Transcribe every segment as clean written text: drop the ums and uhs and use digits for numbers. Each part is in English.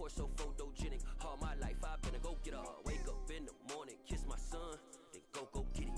pour so photogenic. All my life I've been a go-getter. Wake up in the morning, kiss my son, then go get it.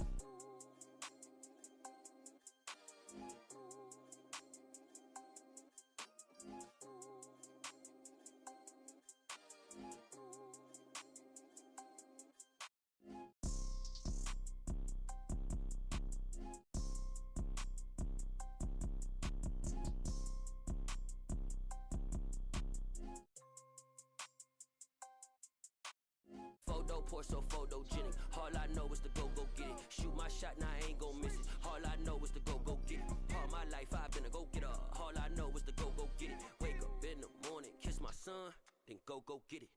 Photo pour so photogenic. All I know is to go get it. Shoot my shot, now I ain't gon' miss it. All I know is to go get it. All my life I've been a go-getter. All I know is to go get it. Wake up in the morning, kiss my son, then go get it.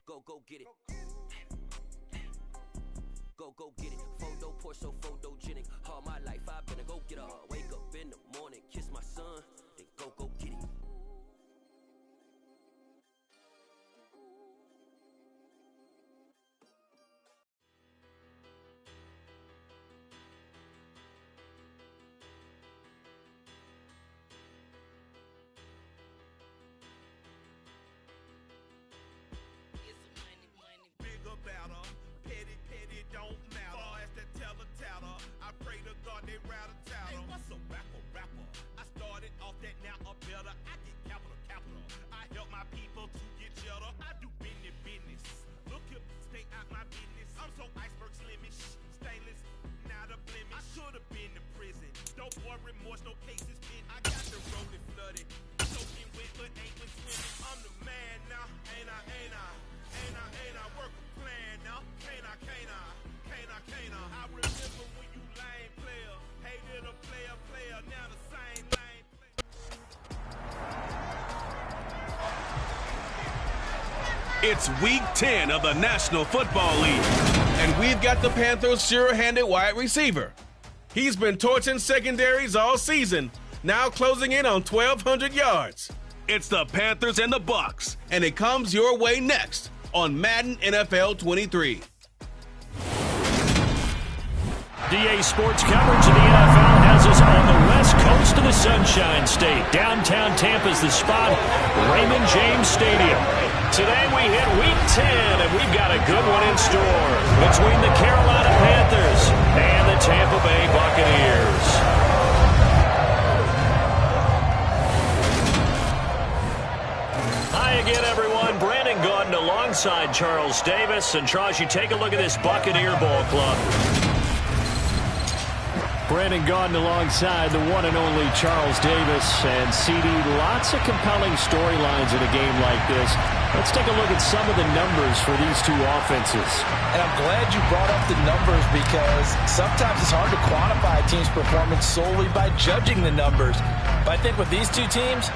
Go get it. Go get it. Photo pour so photogenic. All my life I've been a go-getter. Wake up in the morning, kiss my son, then go get it. Don't matter. Far as that teller, I pray to God they rattle tattle. Hey, what's a rapper? I started off that, now I'm better. I get capital. I help my people to get cheddar. I do business. Look here, stay out my business. I'm so iceberg slimish, stainless, not a blemish. I should have been to prison. No more remorse, no cases pinned. I got the road flooded, soaking wet, but ain't with swimming. I'm the man now, ain't I? Work a plan now, can't I? I remember when you lame player, hated a player, now the same lame player. It's week 10 of the National Football League, and we've got the Panthers' sure-handed wide receiver. He's been torching secondaries all season, now closing in on 1,200 yards. It's the Panthers and the Bucs, and it comes your way next on Madden NFL 23. DA Sports coverage of the NFL has us on the west coast of the Sunshine State. Downtown Tampa's the spot, Raymond James Stadium. Today we hit week 10, and we've got a good one in store between the Carolina Panthers and the Tampa Bay Buccaneers. Hi again, everyone. Brandon Gaudin alongside Charles Davis. And Charles, you take a look at this Buccaneer ball club. Brandon Gaudin alongside the one and only Charles Davis. And CD, lots of compelling storylines in a game like this. Let's take a look at some of the numbers for these two offenses. And I'm glad you brought up the numbers because sometimes it's hard to quantify a team's performance solely by judging the numbers. But I think with these two teams,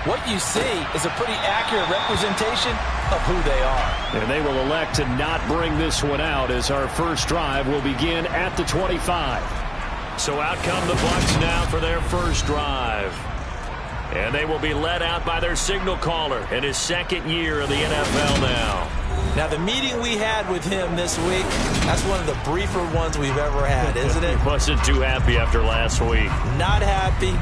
what you see is a pretty accurate representation of who they are. And they will elect to not bring this one out as our first drive will begin at the 25. So out come the Bucs now for their first drive. And they will be led out by their signal caller in his second year in the NFL now. Now, the meeting we had with him this week, that's one of the briefer ones we've ever had, isn't it? He wasn't too happy after last week. Not happy.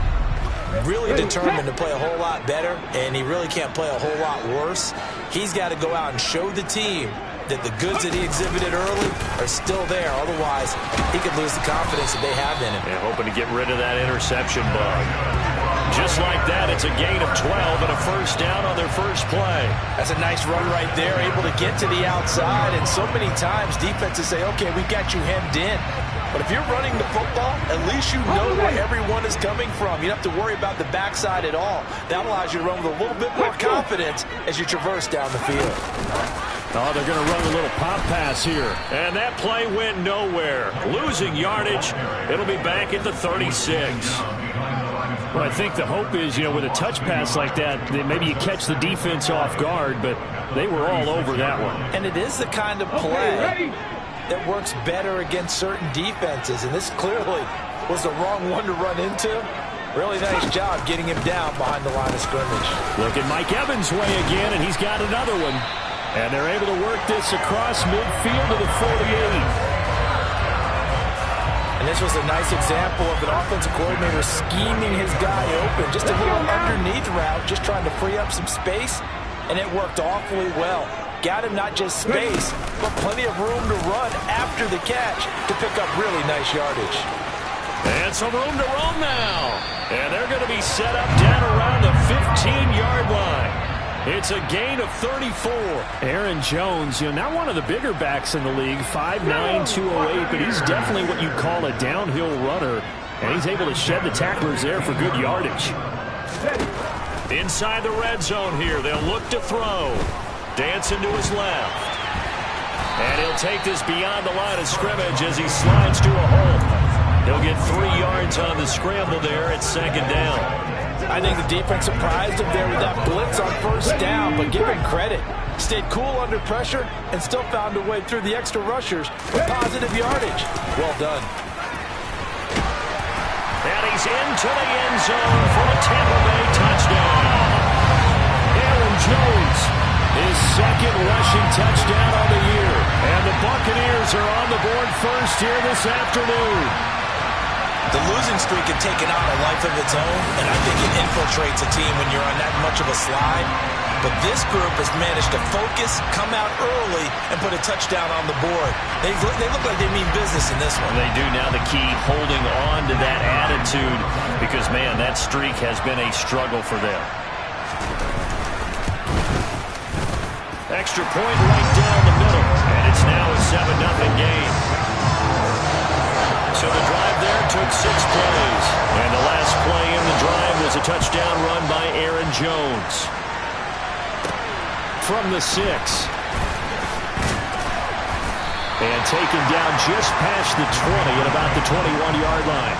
Really determined to play a whole lot better, and he really can't play a whole lot worse. He's got to go out and show the team that the goods that he exhibited early are still there. Otherwise, he could lose the confidence that they have in him. And hoping to get rid of that interception bug. Just like that, it's a gain of 12 and a first down on their first play. That's a nice run right there, able to get to the outside. And so many times, defenses say, okay, we got you hemmed in. But if you're running the football, at least you know where everyone is coming from. You don't have to worry about the backside at all. That allows you to run with a little bit more confidence as you traverse down the field. Oh, they're going to run a little pop pass here. And that play went nowhere. Losing yardage. It'll be back at the 36. Well, I think the hope is, with a touch pass like that maybe you catch the defense off guard, but they were all over that one. And it is the kind of play that works better against certain defenses, and this clearly was the wrong one to run into. Really nice job getting him down behind the line of scrimmage. Look at Mike Evans' way again, and he's got another one. And they're able to work this across midfield to the 48. And And this was a nice example of an offensive coordinator scheming his guy open. Just a little underneath route, just trying to free up some space, and it worked awfully well. Got him not just space, but plenty of room to run after the catch to pick up really nice yardage. And some room to roam now. And they're going to be set up down around the 15-yard line. It's a gain of 34. Aaron Jones, not one of the bigger backs in the league, 5'9", 208, but he's definitely what you'd call a downhill runner. And he's able to shed the tacklers there for good yardage. Inside the red zone here, they'll look to throw. Dancing to his left. And he'll take this beyond the line of scrimmage as he slides to a hole. He'll get 3 yards on the scramble there at second down. I think the defense surprised him there with that blitz on first down, but give him credit. Stayed cool under pressure and still found a way through the extra rushers for positive yardage. Well done. And he's into the end zone for a Tampa Bay touchdown. Aaron Jones, his second rushing touchdown on the year. And the Buccaneers are on the board first here this afternoon. The losing streak had taken on a life of its own, and I think it infiltrates a team when you're on that much of a slide. But this group has managed to focus, come out early, and put a touchdown on the board. They look like they mean business in this one. They do. Now the key, holding on to that attitude, because, man, that streak has been a struggle for them. Extra point right down the middle, and it's now a 7-0 game. So the drive there took 6 plays, and the last play in the drive was a touchdown run by Aaron Jones. From the 6. And taken down just past the 20 at about the 21-yard line.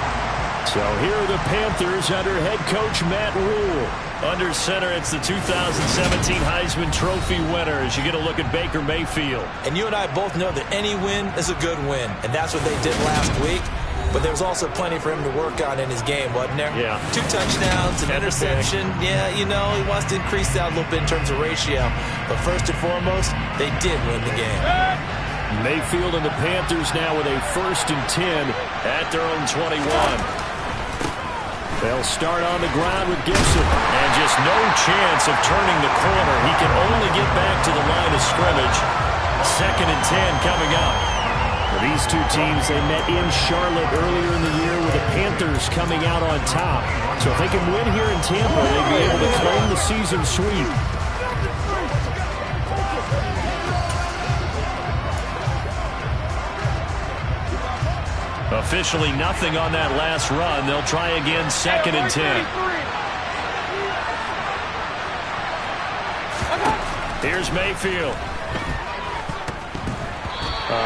So here are the Panthers under head coach Matt Rule. Under center, it's the 2017 Heisman Trophy winner as you get a look at Baker Mayfield. And you and I both know that any win is a good win, and that's what they did last week. But there was also plenty for him to work on in his game, wasn't there? Yeah. 2 touchdowns, an interception. Yeah, he wants to increase that a little bit in terms of ratio. But first and foremost, they did win the game. Mayfield and the Panthers now with a 1st and 10 at their own 21. They'll start on the ground with Gibson. And just no chance of turning the corner. He can only get back to the line of scrimmage. 2nd and 10 coming up. For these two teams, they met in Charlotte earlier in the year with the Panthers coming out on top. So if they can win here in Tampa, they'd be able to claim the season sweep. Officially nothing on that last run. They'll try again 2nd and 10. Here's Mayfield.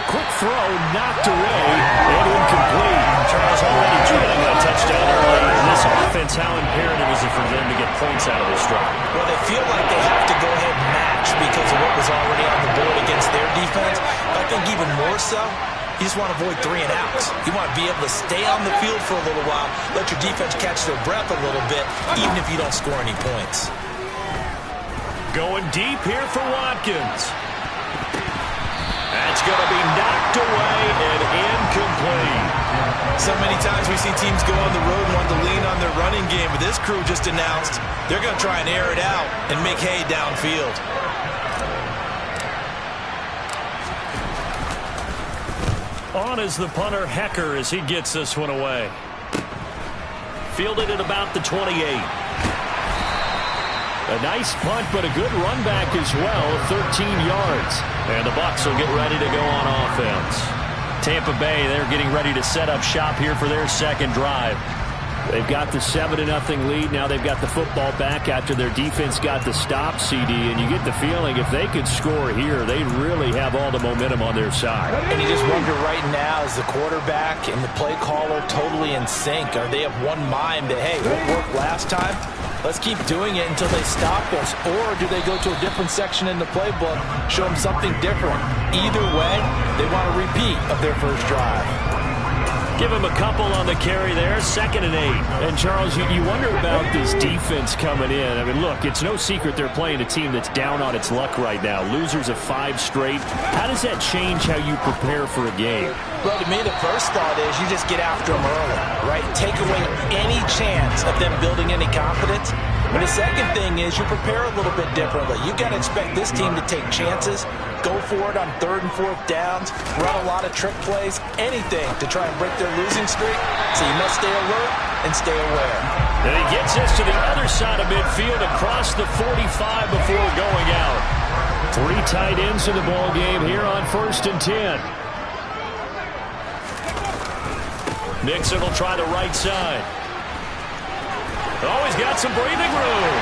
Quick throw, knocked away, and incomplete. Charles already trailing a touchdown early in this offense. How imperative is it for them to get points out of this drive? Well, they feel like they have to go ahead and match because of what was already on the board against their defense. But I think even more so, you just want to avoid 3 and outs. You want to be able to stay on the field for a little while, let your defense catch their breath a little bit, even if you don't score any points. Going deep here for Watkins. That's going to be knocked away and incomplete. So many times we see teams go on the road and want to lean on their running game, but this crew just announced they're going to try and air it out and make hay downfield. On is the punter, Hecker, as he gets this one away. Fielded at about the 28. A nice punt, but a good run back as well, 13 yards. And the Bucs will get ready to go on offense. Tampa Bay, they're getting ready to set up shop here for their 2nd drive. They've got the 7-0 lead. Now they've got the football back after their defense got the stop, CD. And you get the feeling if they could score here, they really have all the momentum on their side. And you just wonder right now, is the quarterback and the play caller totally in sync? Are they of one mind that, hey, what worked last time? Let's keep doing it until they stop us. Or do they go to a different section in the playbook, show them something different? Either way, they want a repeat of their first drive. Give him a couple on the carry there, 2nd and 8. And, Charles, you wonder about this defense coming in. I mean, look, it's no secret they're playing a team that's down on its luck right now. Losers of 5 straight. How does that change how you prepare for a game? Well, to me, the first thought is you just get after them early, right? Take away any chance of them building any confidence. But the second thing is you prepare a little bit differently. You got to expect this team to take chances, go for it on 3rd and 4th downs, run a lot of trick plays, anything to try and break their losing streak. So you must stay alert and stay aware. And he gets us to the other side of midfield across the 45 before going out. 3 tight ends in the ball game here on 1st and 10. Nixon will try the right side. Oh, he's got some breathing room.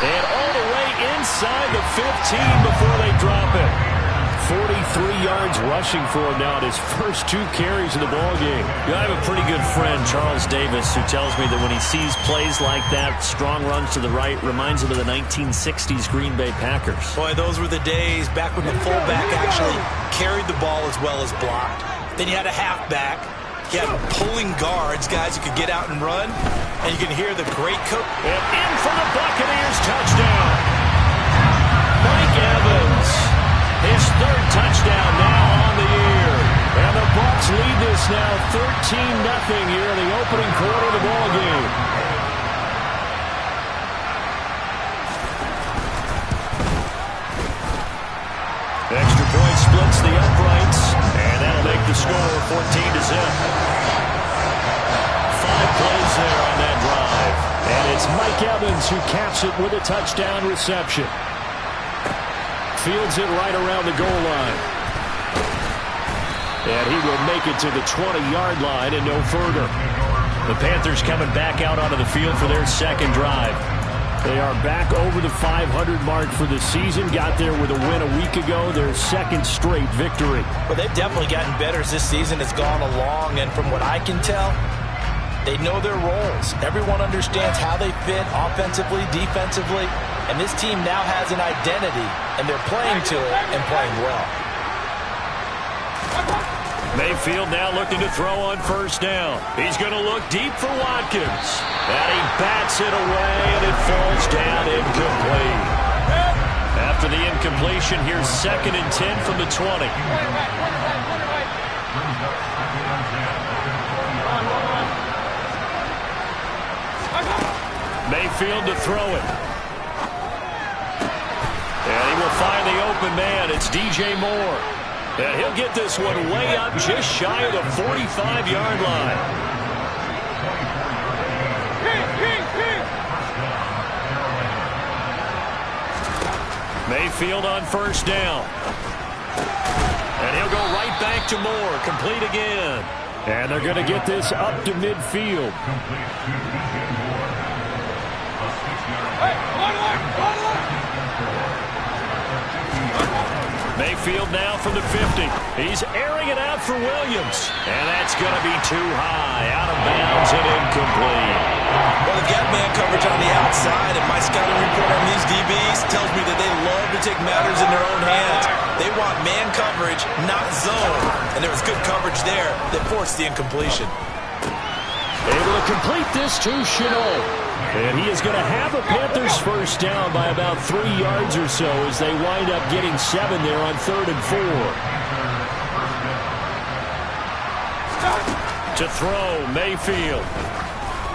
And all the way inside the 15 before they drop it. 43 yards rushing for him now at his first 2 carries of the ball game. I have a pretty good friend, Charles Davis, who tells me that when he sees plays like that, strong runs to the right, reminds him of the 1960s Green Bay Packers. Boy, those were the days back when the fullback actually carried the ball as well as blocked. Then you had a halfback. You had pulling guards, guys who could get out and run, and you can hear the great coach. And in for the Buccaneers touchdown. Mike Evans, his 3rd touchdown now on the year. And the Bucs lead this now 13-0 here in the opening quarter of the ball game. Extra point splits the uprights, and that'll make the score 14-0. 5 plays there on that drive. And it's Mike Evans who caps it with a touchdown reception. Fields it right around the goal line. And he will make it to the 20-yard line and no further. The Panthers coming back out onto the field for their 2nd drive. They are back over the 500 mark for the season. Got there with a win a week ago. Their 2nd straight victory. Well, they've definitely gotten better as this season has gone along. And from what I can tell, they know their roles. Everyone understands how they fit offensively, defensively. And this team now has an identity. And they're playing to it and playing well. Mayfield now looking to throw on 1st down. He's going to look deep for Watkins. And he bats it away, and it falls down incomplete. After the incompletion, here's 2nd and 10 from the 20. Mayfield to throw it. And he will find the open man. It's DJ Moore. And he'll get this one way up just shy of the 45-yard line. Mayfield on 1st down. And he'll go right back to Moore. Complete again. And they're going to get this up to midfield. Mayfield now from the 50. He's airing it out for Williams. And that's going to be too high. Out of bounds and incomplete. Well, they've got man coverage on the outside, and my scouting report on these DBs tells me that they love to take matters in their own hands. They want man coverage, not zone. And there was good coverage there that forced the incompletion. Able to complete this to Shenault. And he is going to have a Panthers 1st down by about 3 yards or so as they wind up getting 7 there on 3rd and 4. To throw, Mayfield.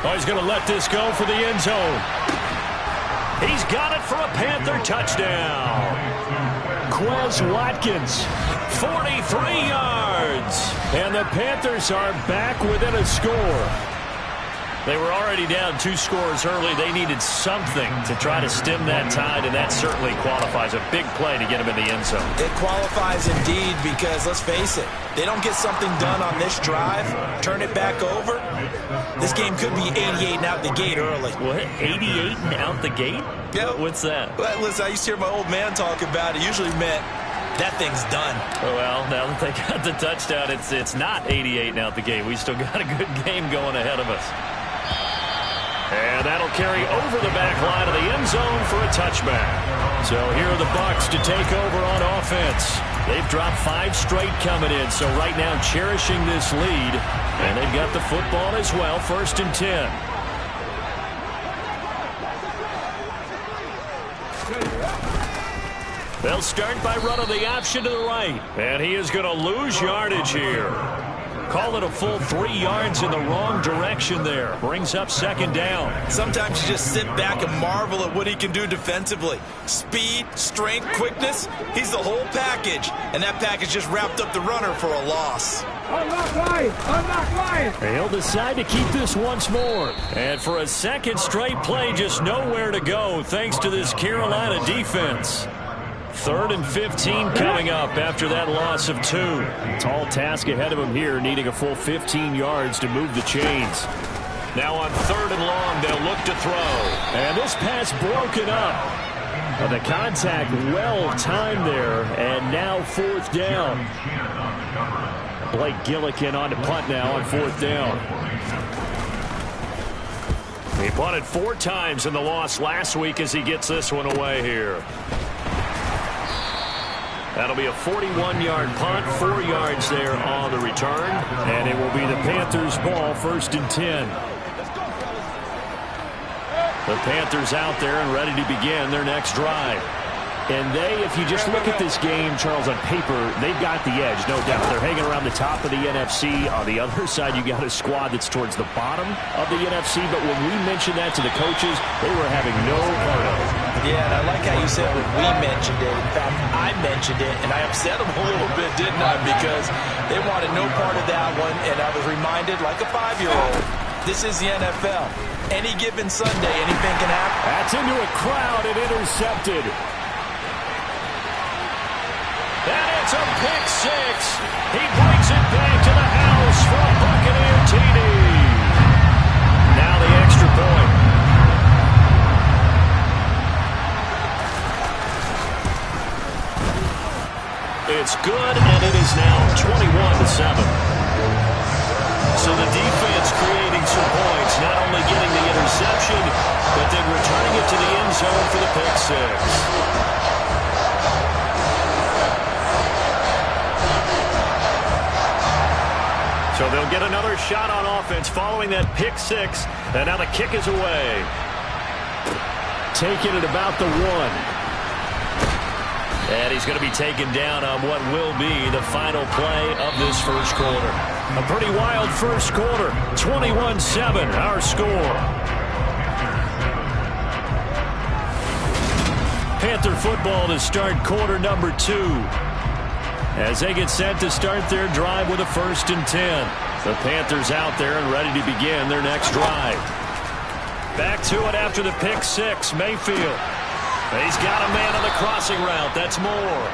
Oh, he's going to let this go for the end zone. He's got it for a Panther touchdown. Quez Watkins, 43 yards. And the Panthers are back within a score. They were already down 2 scores early. They needed something to try to stem that tide, and that certainly qualifies. A big play to get them in the end zone. It qualifies indeed because, let's face it, they don't get something done on this drive, turn it back over, this game could be 88 and out the gate early. What? 88 and out the gate? Yeah. What's that? Well, listen, I used to hear my old man talk about it. Usually meant that thing's done. Well, now that they got the touchdown, it's not 88 and out the gate. We still got a good game going ahead of us. And that'll carry over the back line of the end zone for a touchback. So here are the Bucs to take over on offense. They've dropped 5 straight coming in, so right now cherishing this lead. And they've got the football as well, 1st and 10. They'll start by running the option to the right. And he is going to lose yardage here. Call it a full 3 yards in the wrong direction there. Brings up 2nd down. Sometimes you just sit back and marvel at what he can do defensively. Speed, strength, quickness. He's the whole package. And that package just wrapped up the runner for a loss. Unlock line! He'll decide to keep this once more. And for a second straight play, just nowhere to go thanks to this Carolina defense. 3rd and 15 coming up after that loss of 2. Tall task ahead of him here, needing a full 15 yards to move the chains. Now on 3rd and long, they'll look to throw. And this pass broken up. The contact well timed there, and now 4th down. Blake Gillikin on to punt now on 4th down. He punted 4 times in the loss last week as he gets this one away here. That'll be a 41-yard punt, 4 yards there on the return. And it will be the Panthers' ball, 1st and 10. The Panthers out there and ready to begin their next drive. And they, if you just look at this game, Charles, on paper, they've got the edge, no doubt. They're hanging around the top of the NFC. On the other side, you got a squad that's towards the bottom of the NFC. But when we mentioned that to the coaches, they were having no part of it. Yeah, and I like how you said when we mentioned it. In fact, I mentioned it, and I upset them a little bit, didn't I? Because they wanted no part of that one, and I was reminded, like a 5-year-old, this is the NFL. Any given Sunday, anything can happen. That's into a crowd and intercepted. And it's a pick 6. He brings it back to the house for a Buccaneer TD. Now the extra point. It's good, and it is now 21-7. So the defense creating some points, not only getting the interception, but then returning it to the end zone for the pick 6. So they'll get another shot on offense following that pick 6, and now the kick is away. Taking it about the 1. And he's going to be taken down on what will be the final play of this first quarter. A pretty wild first quarter. 21-7, our score. Panther football to start quarter number 2. As they get set to start their drive with a 1st and 10. The Panthers out there and ready to begin their next drive. Back to it after the pick 6, Mayfield. He's got a man on the crossing route. That's Moore.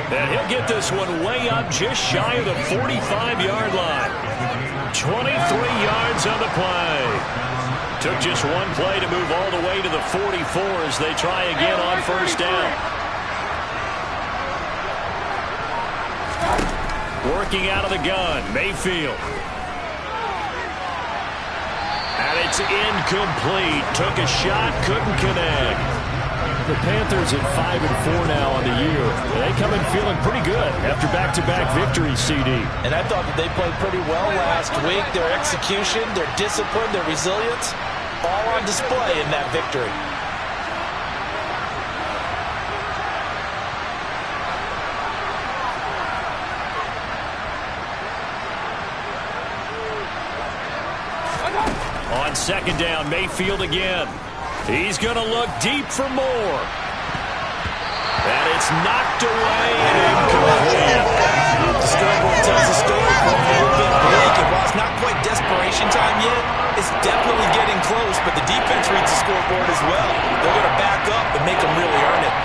And he'll get this one way up just shy of the 45-yard line. 23 yards on the play. Took just one play to move all the way to the 44 as they try again on 1st down. Working out of the gun, Mayfield. And it's incomplete. Took a shot, couldn't connect. The Panthers at 5-4 now on the year. They come in feeling pretty good after back-to-back victories, CD. And I thought that they played pretty well last week. Their execution, their discipline, their resilience, all on display in that victory. On 2nd down, Mayfield again. He's going to look deep for more. And it's knocked away and incomplete. The scoreboard tells the story for a little bit bleak. And while it's not quite desperation time yet, it's definitely getting close. But the defense reads the scoreboard as well. They're going to back up and make them really earn it.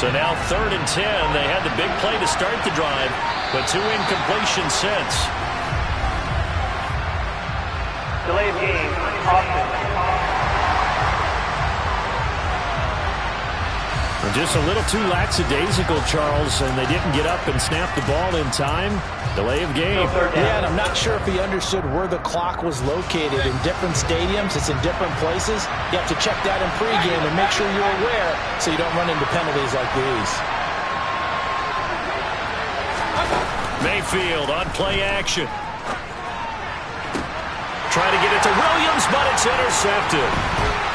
So now 3rd and 10. They had the big play to start the drive, but 2 incompletions since. Delayed game, Austin. And just a little too lackadaisical, Charles, and they didn't get up and snap the ball in time. Delay of game. Yeah, and I'm not sure if he understood where the clock was located. In different stadiums, it's in different places. You have to check that in pregame and make sure you're aware so you don't run into penalties like these. Mayfield on play action. Trying to get it to Williams, but it's intercepted.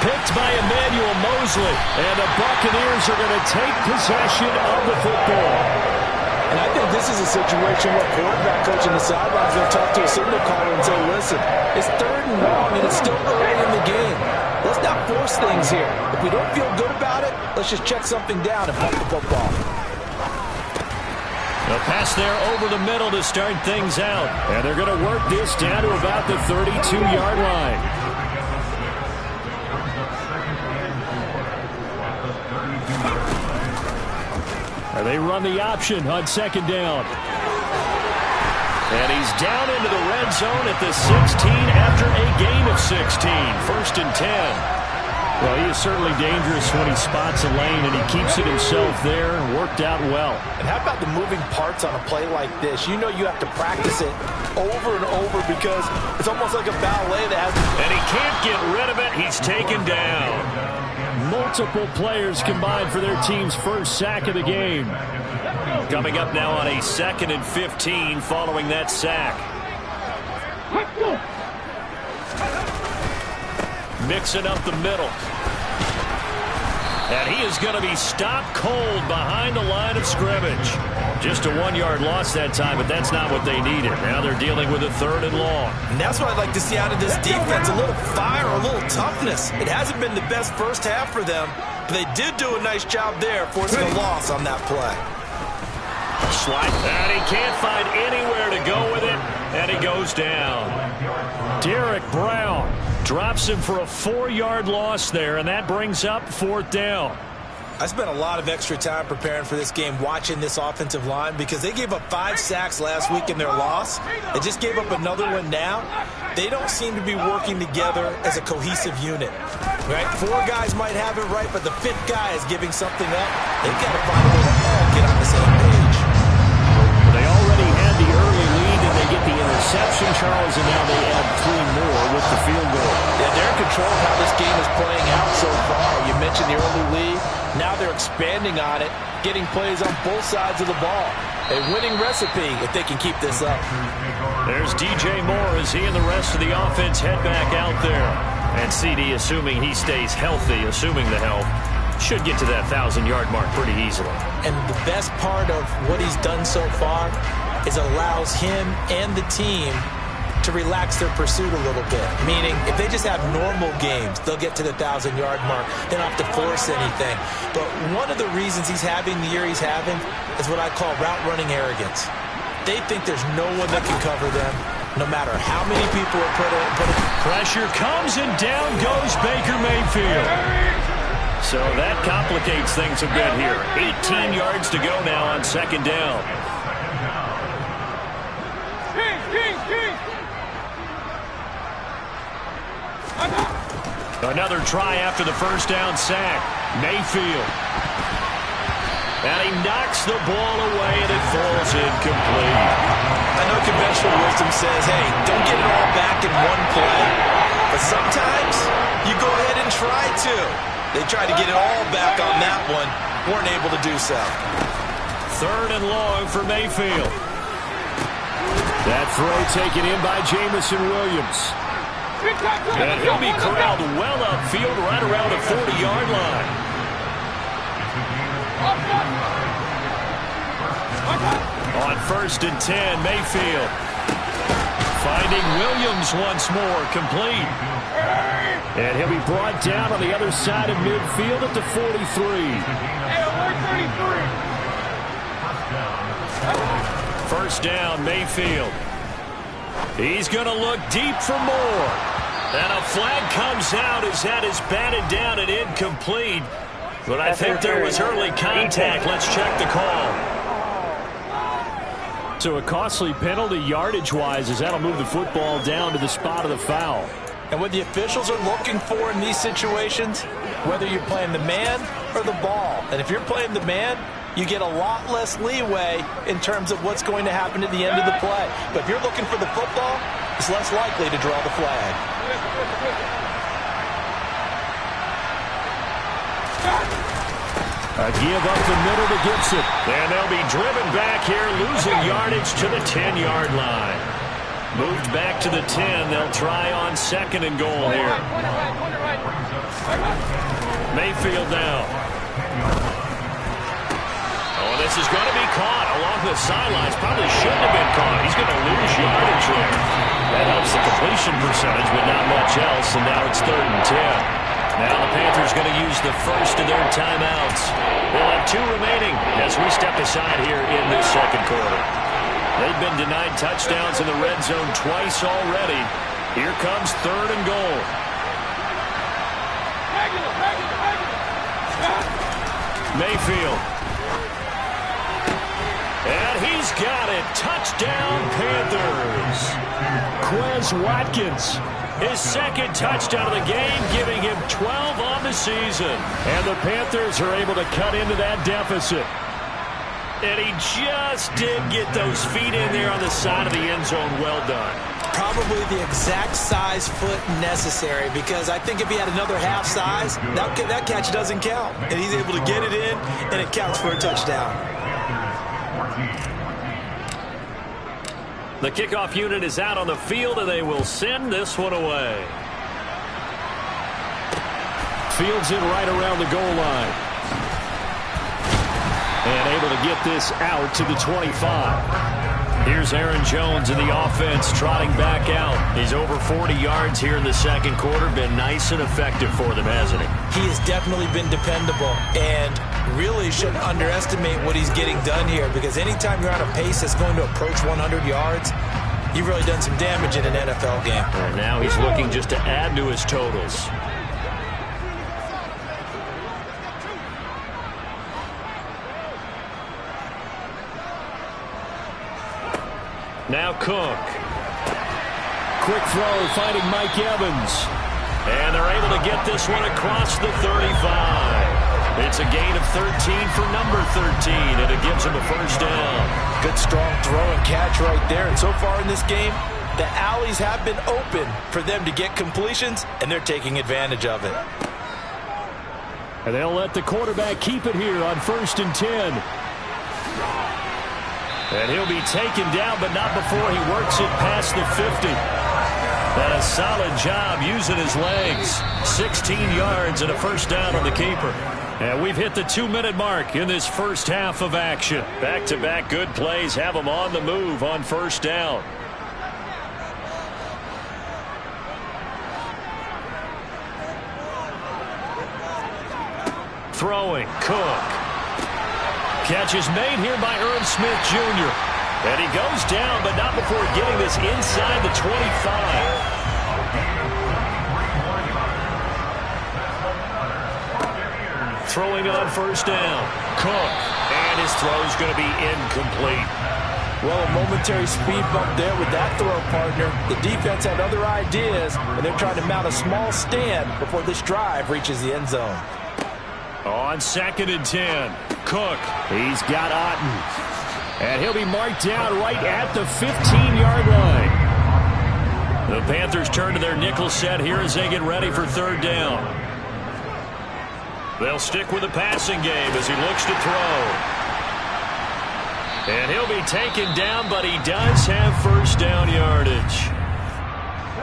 Picked by Emmanuel Mosley, and the Buccaneers are going to take possession of the football. And I think this is a situation where quarterback coach in the sidelines will talk to a signal caller and say, listen, it's 3rd and long, and it's still early in the game. Let's not force things here. If we don't feel good about it, let's just check something down and pump the football. A pass there over the middle to start things out. And they're going to work this down to about the 32-yard line. And they run the option on 2nd down. And he's down into the red zone at the 16 after a gain of 16. 1st and 10. Well, he is certainly dangerous when he spots a lane, and he keeps it himself there and worked out well. And how about the moving parts on a play like this? You know you have to practice it over and over because it's almost like a ballet that has... And he can't get rid of it. He's taken down. Multiple players combined for their team's first sack of the game. Coming up now on a 2nd and 15 following that sack. Mixing up the middle. And he is going to be stopped cold behind the line of scrimmage. Just a 1-yard loss that time, but that's not what they needed. Now they're dealing with a 3rd and long. And that's what I'd like to see out of this defense. A little fire, a little toughness. It hasn't been the best first half for them, but they did do a nice job there, forcing a loss on that play. Slide. And he can't find anywhere to go with it, and he goes down. Derek Brown drops him for a 4-yard loss there, and that brings up 4th down. I spent a lot of extra time preparing for this game watching this offensive line because they gave up 5 sacks last week in their loss. They just gave up another one now. They don't seem to be working together as a cohesive unit. Right? 4 guys might have it right, but the 5th guy is giving something up. They've got to find a way to all get on the same page. They already had the early lead, and they get the interception, Charles, and now they add 3 more with the field goal. Yeah, they're in control of how this game is playing out so far. You mentioned the early lead. Now they're expanding on it, getting plays on both sides of the ball. A winning recipe if they can keep this up. There's DJ Moore as he and the rest of the offense head back out there. And CD, assuming he stays healthy, assuming the health, should get to that 1,000-yard mark pretty easily. And the best part of what he's done so far is allows him and the team to relax their pursuit a little bit. Meaning, if they just have normal games, they'll get to the 1,000-yard mark. They don't have to force anything. But one of the reasons he's having the year he's having is what I call route-running arrogance. They think there's no one that can cover them, no matter how many people are put in. Pressure comes, and down goes Baker Mayfield. So that complicates things a bit here. 18 yards to go now on 2nd down. Another try after the first down sack. Mayfield. And he knocks the ball away, and it falls incomplete. I know conventional wisdom says, hey, don't get it all back in one play. But sometimes you go ahead and try to. They tried to get it all back on that one. Weren't able to do so. 3rd and long for Mayfield. That throw taken in by Jamison Williams. And he'll be corralled well upfield right around the 40-yard line. On 1st and 10, Mayfield. Finding Williams once more, complete. And he'll be brought down on the other side of midfield at the 43. 1st down, Mayfield. He's going to look deep for more. And a flag comes out as that is batted down and incomplete. But I think there was early contact. Let's check the call. So a costly penalty yardage-wise as that'll move the football down to the spot of the foul. And what the officials are looking for in these situations, whether you're playing the man or the ball. And if you're playing the man, you get a lot less leeway in terms of what's going to happen at the end of the play. But if you're looking for the football, it's less likely to draw the flag. A give up the middle to Gibson. And they'll be driven back here, losing yardage to the 10-yard line. Moved back to the 10. They'll try on 2nd and goal here. Mayfield now. Oh, this is going to be caught along the sidelines. Probably shouldn't have been caught. He's going to lose yardage there. That helps the completion percentage, but not much else. And now it's 3rd and 10. Now the Panthers going to use the first of their timeouts. They'll have 2 remaining as we step aside here in this 2nd quarter. They've been denied touchdowns in the red zone twice already. Here comes 3rd and goal. Mayfield. And he's got it. Touchdown, Panthers. Quez Watkins. His 2nd touchdown of the game, giving him 12 on the season. And the Panthers are able to cut into that deficit. And he just did get those feet in there on the side of the end zone. Well done. Probably the exact size foot necessary, because I think if he had another half size, that catch doesn't count. And he's able to get it in, and it counts for a touchdown. The kickoff unit is out on the field, and they will send this one away. Fields it right around the goal line. And able to get this out to the 25. Here's Aaron Jones in the offense trotting back out. He's over 40 yards here in the 2nd quarter. Been nice and effective for them, hasn't he? He has definitely been dependable, and really shouldn't underestimate what he's getting done here, because anytime you're on a pace that's going to approach 100 yards, you've really done some damage in an NFL game. And now he's looking just to add to his totals. Now Cook. Quick throw, finding Mike Evans. And they're able to get this one across the 35. It's a gain of 13 for number 13, and it gives him a first down. Good, strong throw and catch right there. And so far in this game, the alleys have been open for them to get completions, and they're taking advantage of it. And they'll let the quarterback keep it here on 1st and 10. And he'll be taken down, but not before he works it past the 50. And a solid job using his legs. 16 yards and a first down on the keeper. And we've hit the 2-minute mark in this first half of action. Back-to-back good plays have them on the move on first down. Throwing, Cook. Catch is made here by Irv Smith Jr. And he goes down, but not before getting this inside the 25. Throwing on first down. Cook. And his throw is going to be incomplete. Well, a momentary speed bump there with that throw, partner. The defense had other ideas, and they're trying to mount a small stand before this drive reaches the end zone. On 2nd and 10, Cook. He's got Otten. And he'll be marked down right at the 15-yard line. The Panthers turn to their nickel set here as they get ready for 3rd down. They'll stick with the passing game as he looks to throw. And he'll be taken down, but he does have first down yardage.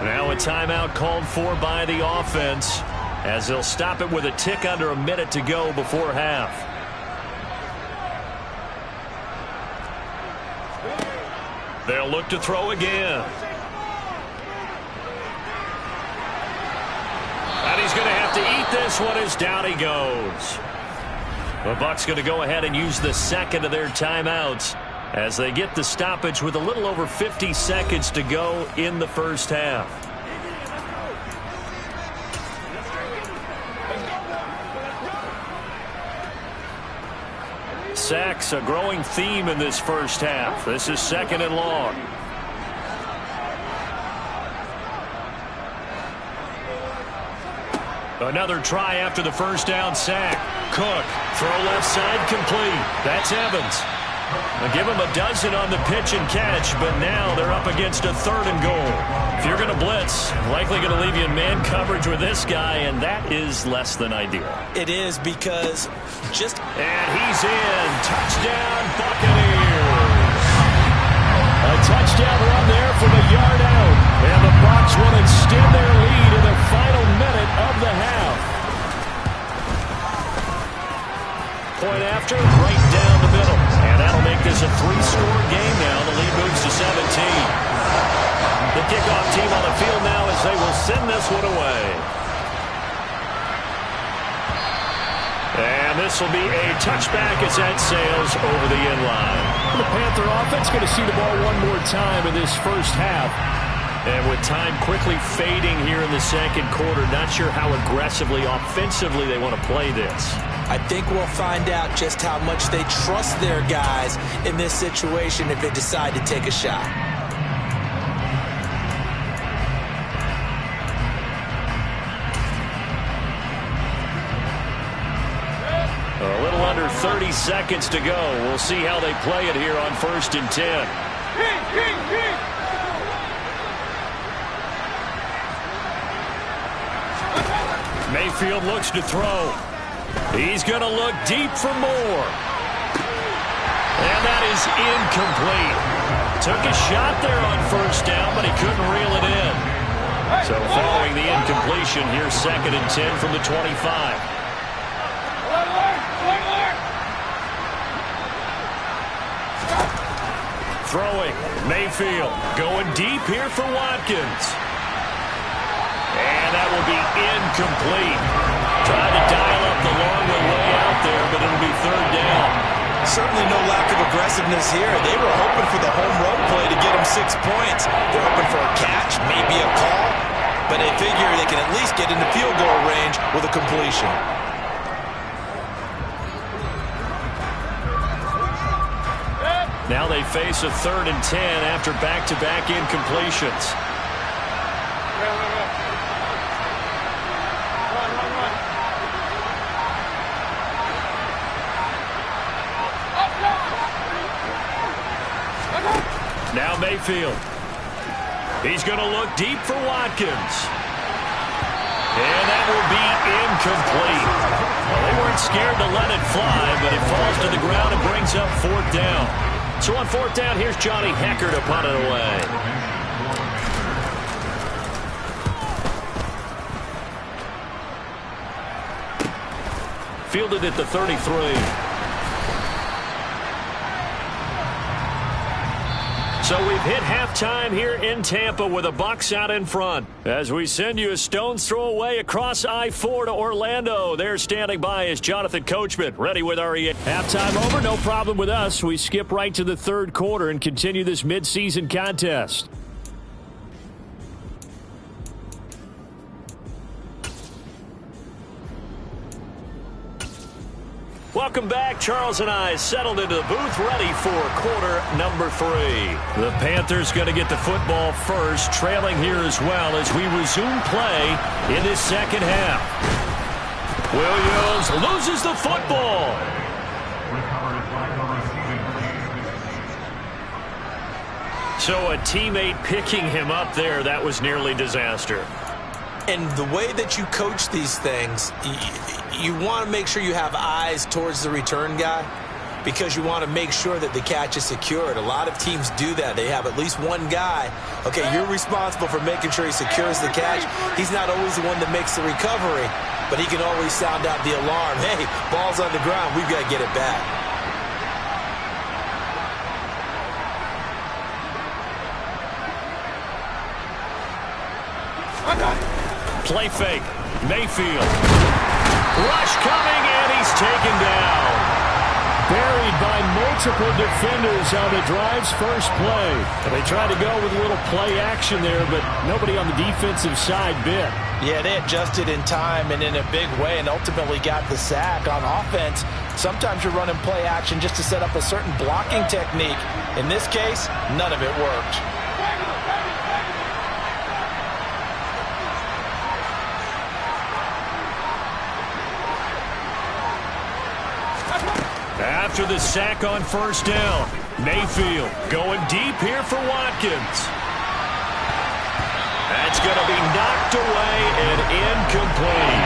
Now a timeout called for by the offense, as they'll stop it with a tick under a minute to go before half. They'll look to throw again. And he's going to have to eat this one as down he goes. The Bucs going to go ahead and use the 2nd of their timeouts as they get the stoppage with a little over 50 seconds to go in the first half. Sacks, a growing theme in this first half. This is 2nd and long. Another try after the first down sack. Cook, throw left side complete. That's Evans. They'll give him a dozen on the pitch and catch, but now they're up against a 3rd and goal. If you're going to blitz, likely going to leave you in man coverage with this guy, and that is less than ideal. It is because just... And he's in. Touchdown, Buccaneers. A touchdown run there from a yard out. And the Bucs will extend their lead in the final minute of the half. Point after, right down the middle. And that'll make this a 3-score game now. The lead moves to 17. The kickoff team on the field now as they will send this one away. And this will be a touchback as that sails over the end line. The Panther offense going to see the ball one more time in this first half. And with time quickly fading here in the second quarter, not sure how aggressively, offensively they want to play this. I think we'll find out just how much they trust their guys in this situation if they decide to take a shot. A little under 30 seconds to go. We'll see how they play it here on 1st and 10. Mayfield looks to throw. He's going to look deep for more. And that is incomplete. Took a shot there on 1st down, but he couldn't reel it in. So following the incompletion, here's 2nd and 10 from the 25. Throwing, Mayfield going deep here for Watkins. And that will be incomplete. Tried to dial up the long way out there, but it'll be 3rd down. Certainly no lack of aggressiveness here. They were hoping for the home run play to get them 6 points. They're hoping for a catch, maybe a call, but they figure they can at least get into field goal range with a completion. Now they face a 3rd and 10 after back-to-back incompletions. Now Mayfield. He's going to look deep for Watkins. And that will be incomplete. Well, they weren't scared to let it fly, but it falls to the ground and brings up 4th down. So on 4th down, here's Johnny Hekker to punt it away. Fielded at the 33. So we've hit halftime here in Tampa with the Bucs out in front. As we send you a stone's throw away across I-4 to Orlando. There standing by is Jonathan Coachman, ready with our halftime over. No problem with us. We skip right to the 3rd quarter and continue this midseason contest. Welcome back. Charles and I settled into the booth, ready for quarter number 3. The Panthers going to get the football first, trailing here as well as we resume play in this second half. Williams loses the football. So a teammate picking him up there, that was nearly disaster. And the way that you coach these things, you want to make sure you have eyes towards the return guy because you want to make sure that the catch is secured. A lot of teams do that. They have at least one guy. Okay, you're responsible for making sure he secures the catch. He's not always the one that makes the recovery, but he can always sound out the alarm. Hey, ball's on the ground. We've got to get it back. Play fake. Mayfield. Rush coming, and he's taken down. Buried by multiple defenders on the drive's first play. And they tried to go with a little play action there, but nobody on the defensive side bit. Yeah, they adjusted in time and in a big way and ultimately got the sack. On offense, sometimes you're running play action just to set up a certain blocking technique. In this case, none of it worked. After the sack on first down, Mayfield going deep here for Watkins. That's going to be knocked away and incomplete.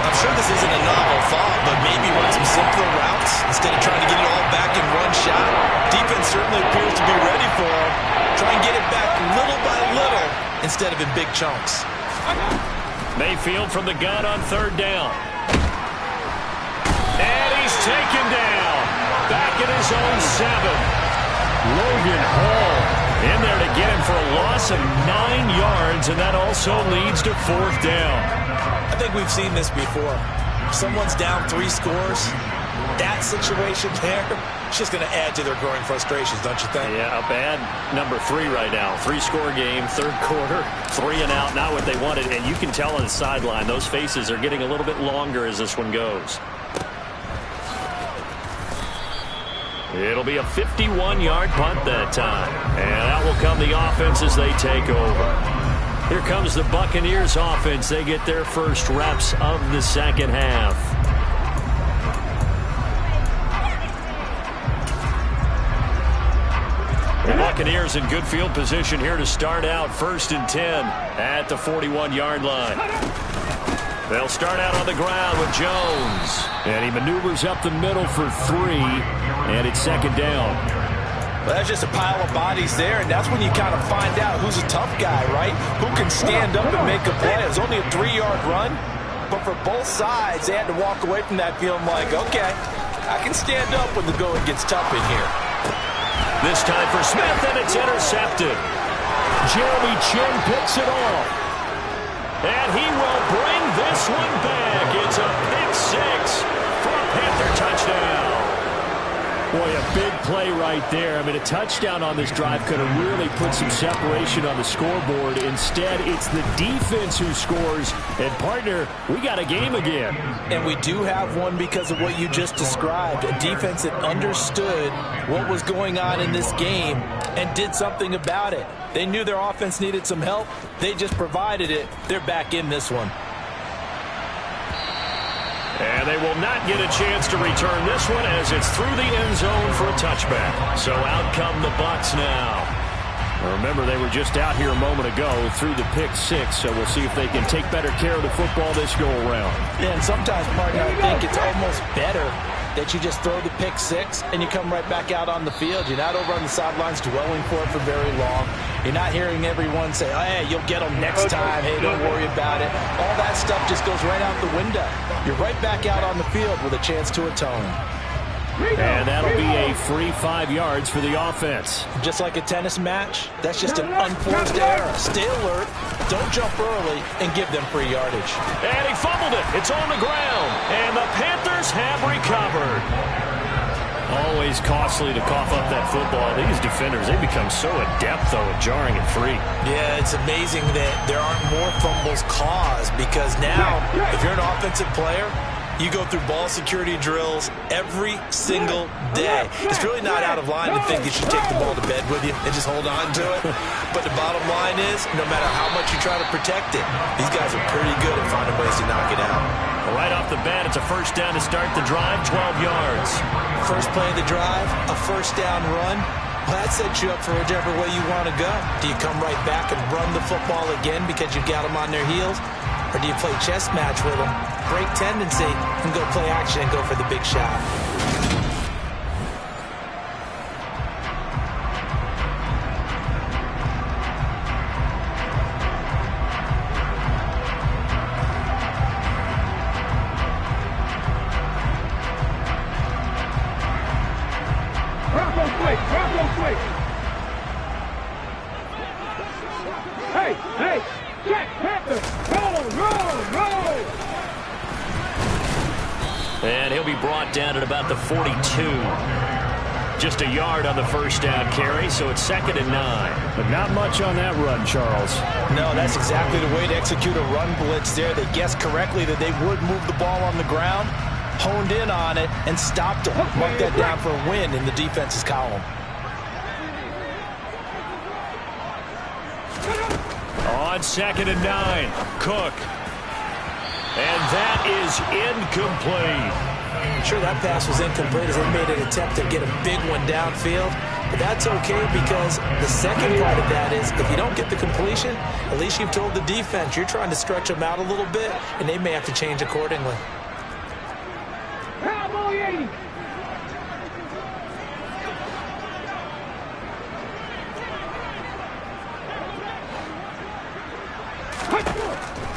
I'm sure this isn't a novel thought, but maybe run some simpler routes instead of trying to get it all back in one shot. Defense certainly appears to be ready for him. Try and get it back little by little instead of in big chunks. Mayfield from the gun on third down. And he's taken down. Back at his own 7. Logan Hall in there to get him for a loss of 9 yards, and that also leads to fourth down. I think we've seen this before. Someone's down 3 scores. That situation there, it's just going to add to their growing frustrations, don't you think? Yeah, a bad number 3 right now. 3-score game, third quarter, 3 and out, not what they wanted. And you can tell on the sideline, those faces are getting a little bit longer as this one goes. It'll be a 51-yard punt that time. And out will come the offense as they take over. Here comes the Buccaneers offense. They get their first reps of the second half. The Buccaneers in good field position here to start out 1st and 10 at the 41-yard line. They'll start out on the ground with Jones. And he maneuvers up the middle for 3. And it's second down. Well, that's just a pile of bodies there, and that's when you kind of find out who's a tough guy, right? Who can stand up and make a play. It was only a 3-yard run, but for both sides, they had to walk away from that feeling like, okay, I can stand up when the going gets tough in here. This time for Smith, and it's intercepted. Jeremy Chin picks it off. And he will bring this one back. It's a pick-6 for a Panther touchdown. Boy, a big play right there. I mean, a touchdown on this drive could have really put some separation on the scoreboard. Instead, it's the defense who scores. And, partner, we got a game again. And we do have one because of what you just described. A defense that understood what was going on in this game and did something about it. They knew their offense needed some help. They just provided it. They're back in this one. And they will not get a chance to return this one as it's through the end zone for a touchback. So out come the Bucs now. Remember, they were just out here a moment ago through the pick-6, so we'll see if they can take better care of the football this go-around. Yeah, and sometimes, partner, I think it's almost better that you just throw the pick-6 and you come right back out on the field. You're not over on the sidelines dwelling for it for very long. You're not hearing everyone say, oh, hey, you'll get them next time. Hey, don't worry about it. All that stuff just goes right out the window. You're right back out on the field with a chance to atone. And that'll be a free 5 yards for the offense. Just like a tennis match, that's just an unforced error. Stay alert, don't jump early, and give them free yardage. And he fumbled it. It's on the ground. And the Panthers have recovered. Always costly to cough up that football. These defenders, they become so adept, though, at jarring it free. Yeah, it's amazing that there aren't more fumbles caused because now, if you're an offensive player, you go through ball security drills every single day. It's really not out of line to think you should take the ball to bed with you and just hold on to it. But the bottom line is, no matter how much you try to protect it, these guys are pretty good at finding ways to knock it out. Right off the bat, it's a first down to start the drive, 12 yards. First play of the drive, a first down run. Well, that sets you up for whichever way you want to go. Do you come right back and run the football again because you've got them on their heels? Or do you play chess match with them, break tendency, and go play action and go for the big shot? Hey, Jack Panther, roll. And he'll be brought down at about the 42. Just a yard on the first down carry, so it's 2nd and 9. But not much on that run, Charles. No, that's exactly the way to execute a run blitz there. They guessed correctly that they would move the ball on the ground, honed in on it, and stopped them. Mark that down for a win in the defense's column. On 2nd and 9, Cook. And that is incomplete. I'm sure that pass was incomplete as they made an attempt to get a big one downfield. But that's okay because the second part of that is if you don't get the completion, at least you've told the defense you're trying to stretch them out a little bit, and they may have to change accordingly. Cowboy 80.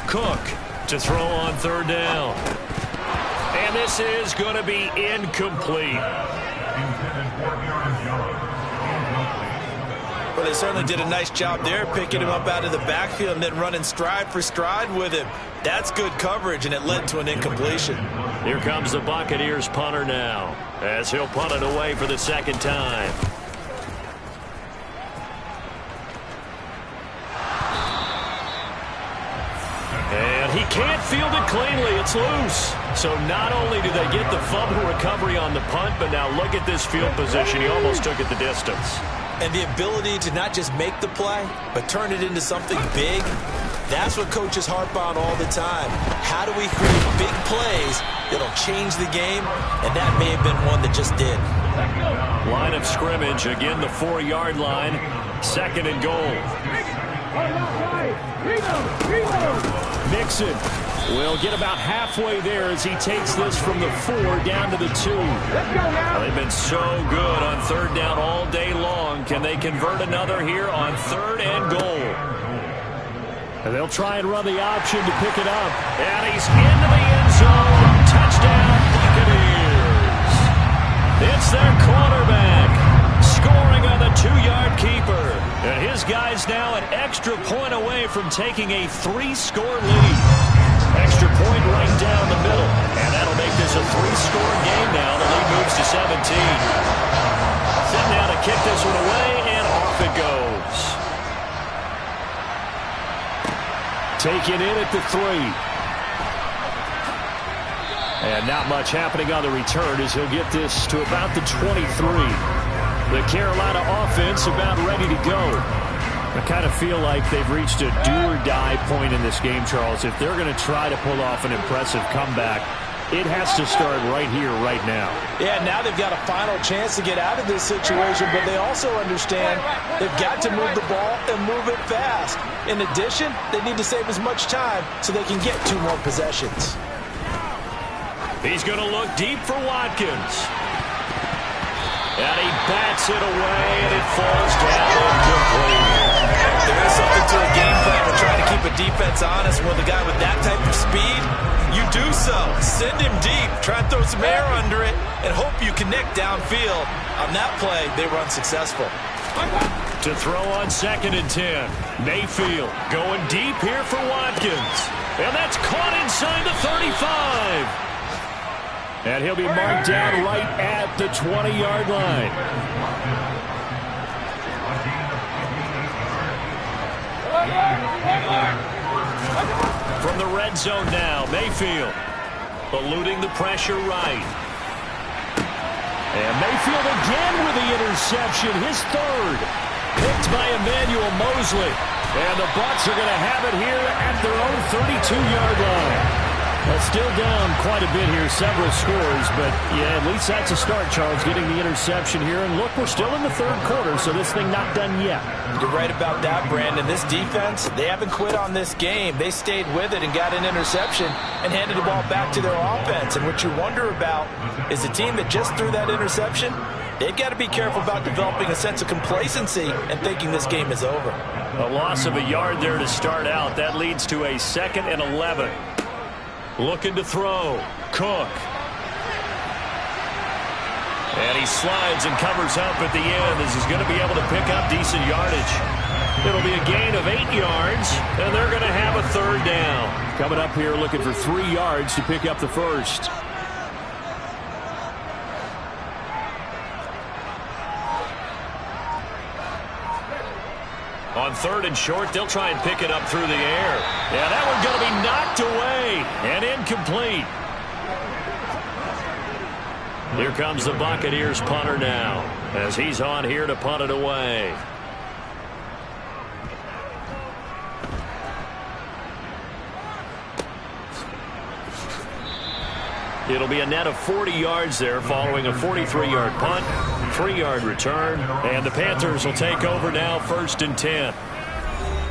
Cook to throw on third down. And this is going to be incomplete. Well, they certainly did a nice job there, picking him up out of the backfield and then running stride for stride with him. That's good coverage, and it led to an incompletion. Here comes the Buccaneers punter now, as he'll punt it away for the second time. And he can't field it cleanly. It's loose. So not only do they get the fumble recovery on the punt, but now look at this field position. He almost took it the distance. And the ability to not just make the play, but turn it into something big, that's what coaches harp on all the time. How do we create big plays that'll change the game? And that may have been one that just did. Line of scrimmage, again the 4-yard line, second and goal. Mixon will get about halfway there as he takes this from the 4 down to the 2. Well, they've been so good on third down all day long. Can they convert another here on third and goal? And they'll try and run the option to pick it up. And he's into the end zone. Touchdown, Buccaneers. It's their quarterback scoring on the 2-yard keeper. And his guy's now an extra point away from taking a 3-score lead. Extra point right down the middle. And that'll make this a 3-score game now. The lead moves to 17. Set now to kick this one away, and off it goes. Taken in at the 3. And not much happening on the return as he'll get this to about the 23. The Carolina offense about ready to go. I kind of feel like they've reached a do-or-die point in this game, Charles. If they're going to try to pull off an impressive comeback, it has to start right here, right now. Yeah, now they've got a final chance to get out of this situation, but they also understand they've got to move the ball and move it fast. In addition, they need to save as much time so they can get 2 more possessions. He's going to look deep for Watkins. And he bats it away, and it falls down incomplete. There is something to a game plan with trying to keep a defense honest. With a guy with that type of speed, you do so. Send him deep. Try and throw some air under it and hope you connect downfield. On that play, they were unsuccessful. To throw on second and 10. Mayfield going deep here for Watkins. And that's caught inside the 35. And he'll be marked down right at the 20-yard line. From the red zone now, Mayfield eluding the pressure right. And Mayfield again with the interception, his 3rd. Picked by Emmanuel Mosley. And the Bucs are going to have it here at their own 32-yard line. Well, still down quite a bit here, several scores, but yeah, at least that's a start, Charles, getting the interception here. And look, we're still in the 3rd quarter, so this thing not done yet. You're right about that, Brandon. This defense, they haven't quit on this game. They stayed with it and got an interception and handed the ball back to their offense. And what you wonder about is a team that just threw that interception, they've got to be careful about developing a sense of complacency and thinking this game is over. A loss of a yard there to start out. That leads to a 2nd and 11. Looking to throw. Cook. And he slides and covers up at the end as he's going to be able to pick up decent yardage. It'll be a gain of 8 yards, and they're going to have a 3rd down. Coming up here looking for 3 yards to pick up the 1st. On 3rd and short, they'll try and pick it up through the air. Yeah, that one's going to be knocked away and incomplete. Here comes the Buccaneers punter now as he's on here to punt it away. It'll be a net of 40 yards there following a 43-yard punt, 3-yard return, and the Panthers will take over now 1st and 10.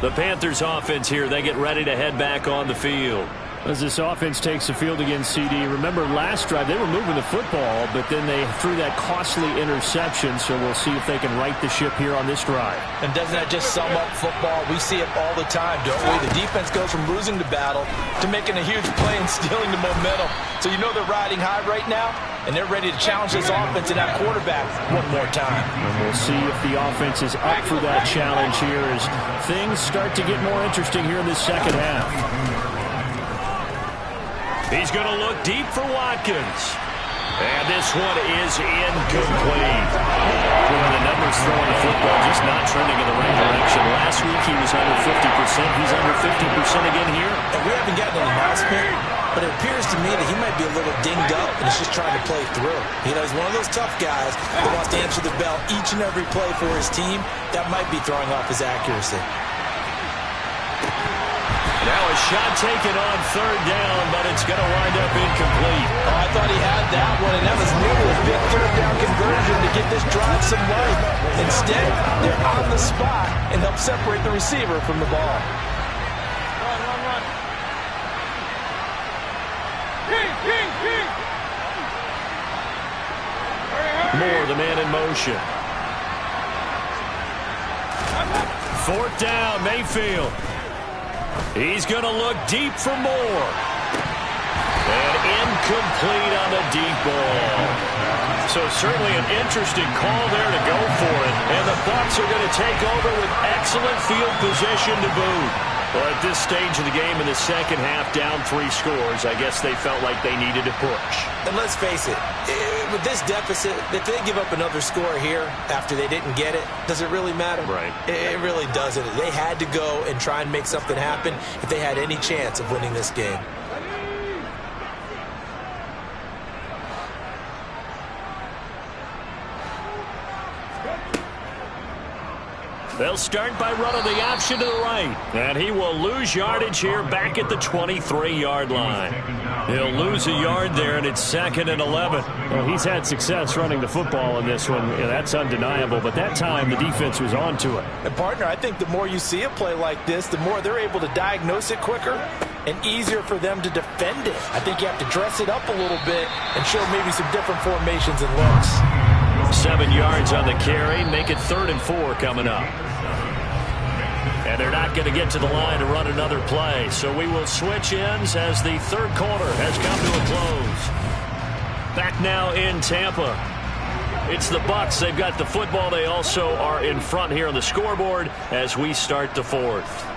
The Panthers offense here, they get ready to head back on the field. As this offense takes the field against CD, remember last drive they were moving the football, but then they threw that costly interception, so we'll see if they can right the ship here on this drive. And doesn't that just sum up football? We see it all the time, don't we? The defense goes from losing the battle to making a huge play and stealing the momentum. So you know they're riding high right now, and they're ready to challenge this offense and that quarterback one more time. And we'll see if the offense is up for that challenge here as things start to get more interesting here in the second half. He's going to look deep for Watkins. And this one is incomplete. Well, the numbers throwing the football just not trending in the right direction. Last week he was under 50%. He's under 50% again here. And we haven't gotten an announcement, but it appears to me that he might be a little dinged up and is just trying to play through. You know, he's one of those tough guys that wants to answer the bell each and every play for his team. That might be throwing off his accuracy. Now a shot taken on 3rd down, but it's going to wind up incomplete. Oh, I thought he had that one, and that was nearly a big 3rd down conversion to get this drive some life. Instead, they're on the spot and help separate the receiver from the ball. Run. King. Moore, the man in motion. 4th down, Mayfield. He's going to look deep for Moore. And incomplete on the deep ball. So certainly an interesting call there to go for it. And the Bucs are going to take over with excellent field position to boot. Well, at this stage of the game in the second half, down 3 scores, I guess they felt like they needed to push. And let's face it, with this deficit, if they give up another score here after they didn't get it, does it really matter? Right. It really doesn't. They had to go and try and make something happen if they had any chance of winning this game. They'll start by running the option to the right. And he will lose yardage here back at the 23-yard line. He'll lose a yard there, and it's 2nd and 11. Well, he's had success running the football in this one. Yeah, that's undeniable. But that time, the defense was on to it. And, partner, I think the more you see a play like this, the more they're able to diagnose it quicker and easier for them to defend it. I think you have to dress it up a little bit and show maybe some different formations and looks. 7 yards on the carry. Make it 3rd and 4 coming up. And they're not going to get to the line to run another play. So we will switch ends as the 3rd quarter has come to a close. Back now in Tampa. It's the Bucs. They've got the football. They also are in front here on the scoreboard as we start the 4th.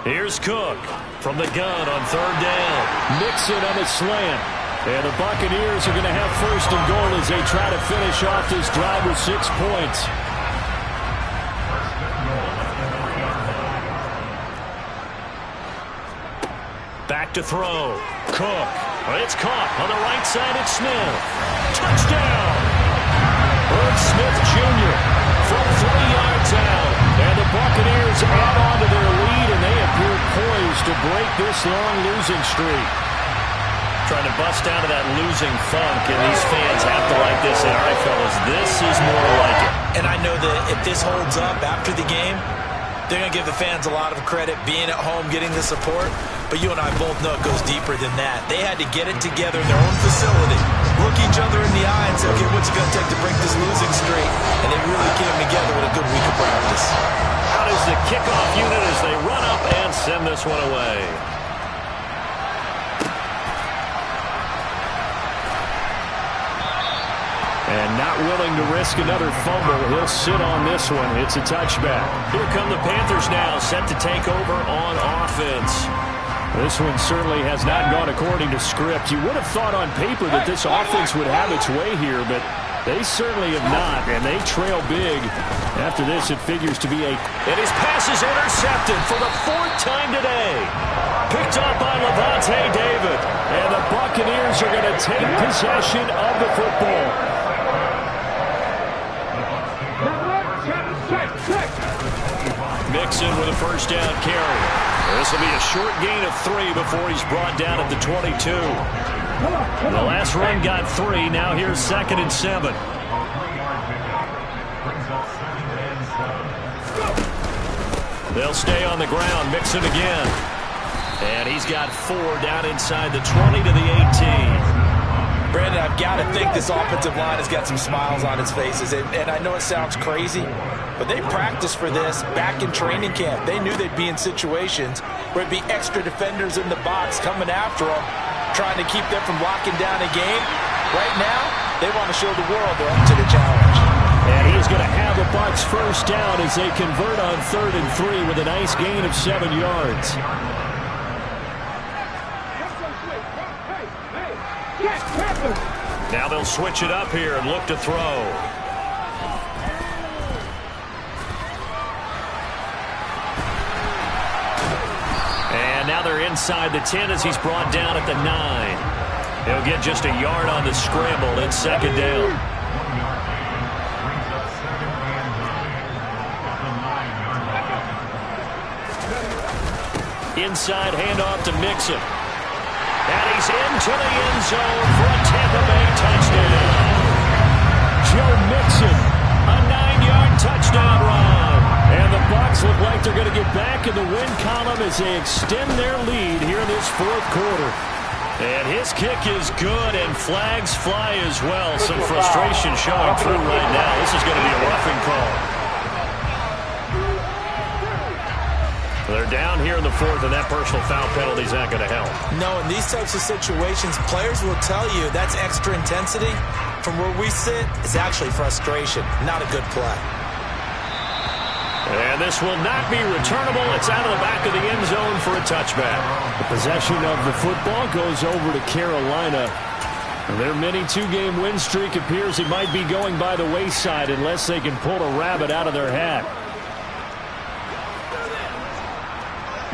Here's Cook from the gun on 3rd down. Mixon on the slant. And the Buccaneers are going to have 1st and goal as they try to finish off this drive with 6 points. Back to throw. Cook. It's caught on the right side. It's Smith. Touchdown. Irv Smith Jr. from 3 yards out. And the Buccaneers add on to their lead, and they appear poised to break this long losing streak. Trying to bust out of that losing funk, and these fans have to like this. And all right, fellas, this is more like it. And I know that if this holds up after the game, they're going to give the fans a lot of credit being at home, getting the support. But you and I both know it goes deeper than that. They had to get it together in their own facility, look each other in the eye and say, okay, what's it going to take to break this losing streak? And they really came together with a good week of practice. Out is the kickoff unit as they run up and send this one away. And not willing to risk another fumble, he'll sit on this one. It's a touchback. Here come the Panthers now, set to take over on offense. This one certainly has not gone according to script. You would have thought on paper that this offense would have its way here, but they certainly have not, and they trail big. After this, it figures to be a... And his pass is intercepted for the 4th time today. Picked up by Lavonte David. And the Buccaneers are going to take possession of the football. Mixon with a first down carry. This will be a short gain of 3 before he's brought down at the 22. The last run got 3. Now here's 2nd and 7. They'll stay on the ground. Mixon again. And he's got 4 down inside the 20 to the 18. Brandon, I've got to think this offensive line has got some smiles on its faces. And I know it sounds crazy, but they practiced for this back in training camp. They knew they'd be in situations where it'd be extra defenders in the box coming after them, trying to keep them from locking down a game. Right now, they want to show the world they're up to the challenge. And he's going to have a Bucs first down as they convert on 3rd and 3 with a nice gain of 7 yards. Now they'll switch it up here and look to throw. And now they're inside the 10 as he's brought down at the 9. He'll get just a yard on the scramble in 2nd down. Inside handoff to Mixon. And he's into the end zone for a Tampa Bay touchdown. Joe Mixon, a 9-yard touchdown run. And the Bucs look like they're going to get back in the win column as they extend their lead here in this 4th quarter. And his kick is good, and flags fly as well. Some frustration showing through right now. This is going to be a roughing call. They're down here in the 4th, and that personal foul penalty is not going to help. No, in these types of situations, players will tell you that's extra intensity. From where we sit, it's actually frustration, not a good play. And this will not be returnable. It's out of the back of the end zone for a touchback. The possession of the football goes over to Carolina. And their mini 2-game win streak appears it might be going by the wayside unless they can pull a rabbit out of their hat.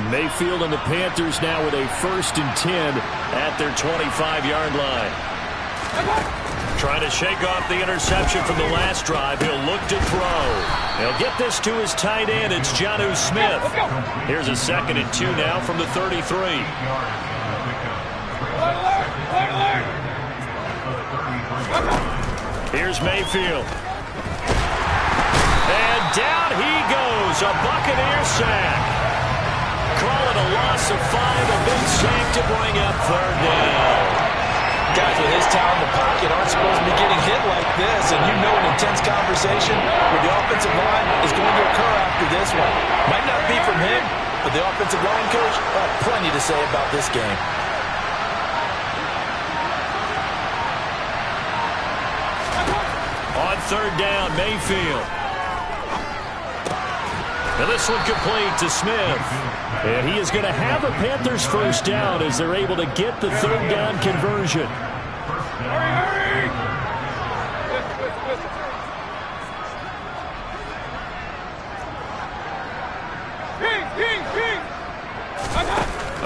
Mayfield and the Panthers now with a 1st and 10 at their 25-yard line. Trying to shake off the interception from the last drive. He'll look to throw. He'll get this to his tight end. It's Jonnu Smith. Here's a 2nd and 2 now from the 33. Here's Mayfield. And down he goes. A Buccaneer sack. Call it a loss of 5, a big sack to bring up 3rd down. Guys with his talent in the pocket aren't supposed to be getting hit like this, and you know an intense conversation where the offensive line is going to occur after this one. Might not be from him, but the offensive line coach will have plenty to say about this game. On 3rd down, Mayfield. And this one complete to Smith. And he is going to have a Panthers first down as they're able to get the 3rd down conversion. Hurry! King!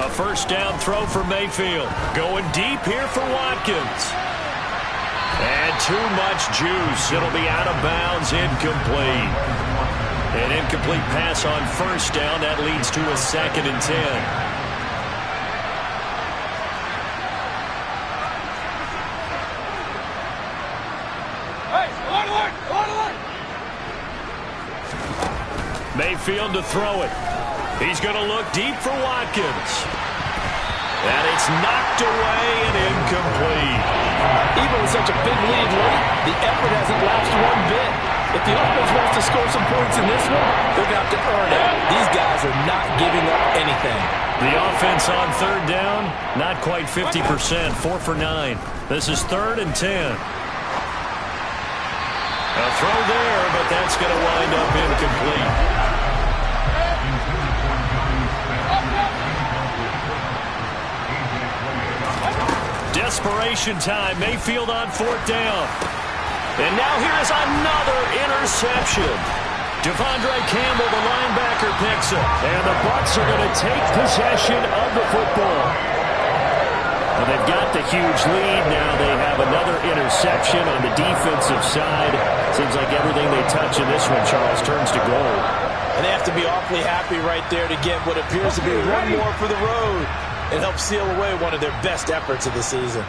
A first down throw for Mayfield. Going deep here for Watkins. And too much juice. It'll be out of bounds, incomplete. An incomplete pass on first down. That leads to a 2nd and 10. Hey, alert! Mayfield to throw it. He's going to look deep for Watkins. And it's knocked away and incomplete. Even with such a big lead late, the effort hasn't lapsed one bit. If the offense wants to score some points in this one, they're going to have to earn it. These guys are not giving up anything. The offense on 3rd down, not quite 50%, 4 for 9. This is 3rd and 10. A throw there, but that's going to wind up incomplete. Desperation time. Mayfield on 4th down. And now here is another interception. Devondre Campbell, the linebacker, picks it. And the Bucs are going to take possession of the football. Well, they've got the huge lead. Now they have another interception on the defensive side. Seems like everything they touch in this one, Charles, turns to gold. And they have to be awfully happy right there to get what appears to be one more for the road and help seal away one of their best efforts of the season.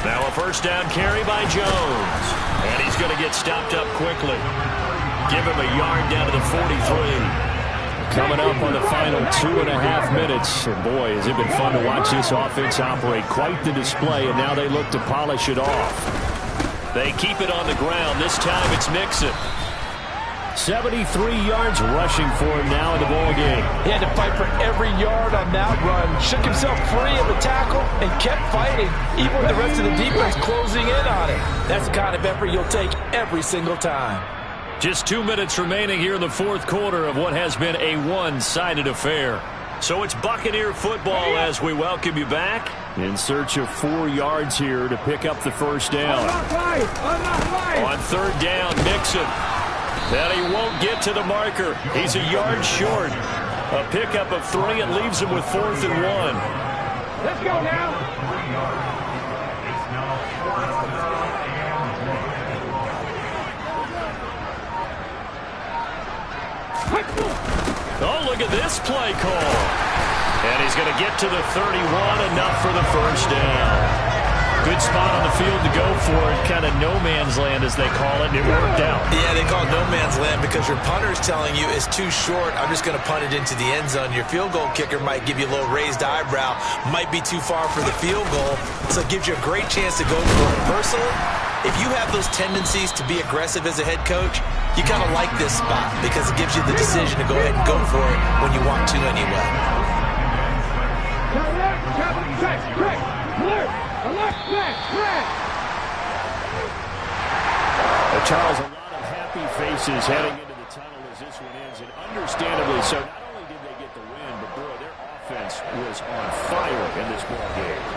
Now a first down carry by Jones. And he's going to get stopped up quickly. Give him a yard down to the 43. Coming up on the final 2.5 minutes. And boy, has it been fun to watch this offense operate. Quite the display, and now they look to polish it off. They keep it on the ground. This time it's Mixon. 73 yards rushing for him now in the ball game. He had to fight for every yard on that run. Shook himself free of the tackle and kept fighting, even with the rest of the defense closing in on it. That's the kind of effort you'll take every single time. Just 2 minutes remaining here in the fourth quarter of what has been a one-sided affair. So it's Buccaneer football as we welcome you back. In search of 4 yards here to pick up the first down. On third down, Mixon. And he won't get to the marker. He's a yard short. A pickup of 3 and leaves him with 4th and 1. Let's go now. Oh, look at this play call. And he's going to get to the 31, enough for the first down. Good spot on the field to go for it. Kind of no man's land, as they call it. It worked out. Yeah, they call it no man's land because your punter's telling you it's too short. I'm just going to punt it into the end zone. Your field goal kicker might give you a little raised eyebrow. Might be too far for the field goal. So it gives you a great chance to go for it. Personally, if you have those tendencies to be aggressive as a head coach, you kind of like this spot because it gives you the decision to go ahead and go for it when you want to anyway. Charles, a lot of happy faces heading into the tunnel as this one ends, and understandably so. Not only did they get the win, but boy, their offense was on fire in this ball game.